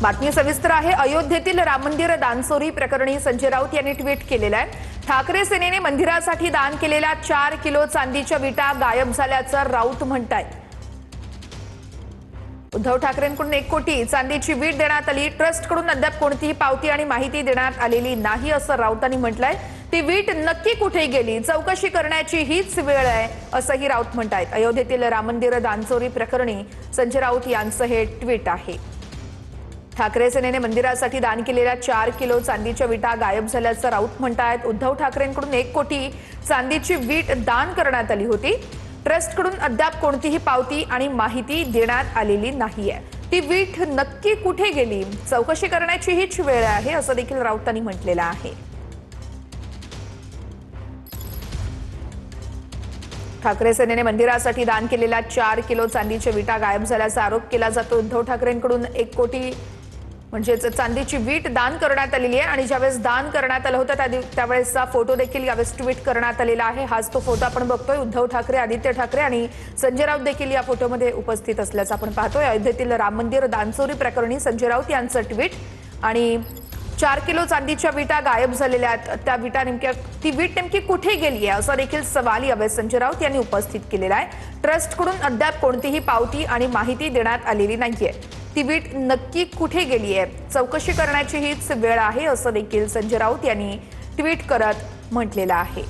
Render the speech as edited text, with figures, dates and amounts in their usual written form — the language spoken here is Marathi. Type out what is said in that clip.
बातमी सविस्तर आहे। अयोध्येतील राम मंदिर दानचोरी प्रकरणी संजय राऊत यांनी ट्विट केलेलं आहे। ठाकरे सेनेने मंदिरासाठी दान केलेल्या 4 किलो चांदीच्या विटा गायब झाल्याचं राऊत म्हणतायत। उद्धव ठाकरेंकडून 1 कोटी चांदीची वीट देण्यात आली। ट्रस्टकडून अद्याप कोणतीही पावती आणि माहिती देण्यात आलेली नाही असं राऊतांनी म्हटलंय। ती वीट नक्की कुठे गेली चौकशी करण्याची हीच वेळ आहे असंही राऊत म्हणतायत। अयोध्येतील राम मंदिर दानचोरी प्रकरणी संजय राऊत यांचं हे ट्विट आहे। ठाकरे सेनेने मंदिरासाठी दान केलेल्या 4 किलो चांदीच्या विटा गायब झाल्याचं राऊत म्हणतायत। उद्धव ठाकरेंकडून 1 कोटी चांदीची वीट दान करण्यात आली होती। ट्रस्टकडून अद्याप कोणतीही पावती आणि माहिती देण्यात आलेली नाहीये। ती वीट नक्की कुठे गेली चौकशी करण्याची हीच वेळ आहे असं देखील राऊतांनी म्हटलेलं आहे। ठाकरे सेनेने मंदिरासाठी दान केलेल्या 4 किलो चांदीच्या विटा गायब झाल्याचा आरोप केला जातो। उद्धव ठाकरेंकडून 1 कोटी म्हणजे चांदीची वीट दान करण्यात आलेली आहे आणि ज्यावेळेस दान करण्यात आलं होतं त्यावेळेसचा फोटो देखील यावेळेस ट्विट करण्यात आलेला आहे। हाच तो फोटो आपण बघतोय। उद्धव ठाकरे, आदित्य ठाकरे आणि संजय राऊत देखील या फोटोमध्ये उपस्थित असल्याचं आपण पाहतोय। अयोध्येतील राम मंदिर दानचोरी प्रकरणी संजय राऊत यांचं ट्विट आणि 4 किलो चांदीच्या विटा गायब झालेल्या आहेत। त्या विटा ती वीट नेमकी कुठे गेली आहे असा देखील सवाल यावेळेस संजय राऊत यांनी उपस्थित केलेला आहे। ट्रस्टकडून अद्याप कोणतीही पावती आणि माहिती देण्यात आलेली नाहीये। ती वीट नक्की कुठे गेली आहे चौकशी करण्याची हीच वेळ आहे असं देखील संजय राऊत यांनी ट्विट करत म्हटलेलं आहे।